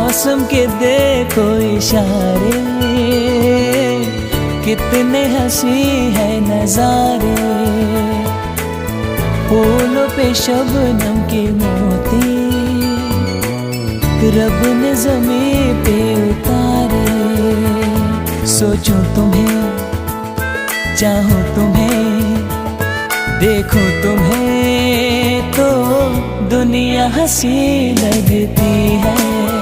मौसम के देखो इशारे, कितने हंसी है नजारे। फूलों पे शबनम के मोती रब ने ज़मीं पे उतारे। सोचूं तुम्हें, चाहूं तुम्हें, देखो तुम्हें तो दुनिया हंसी लगती है।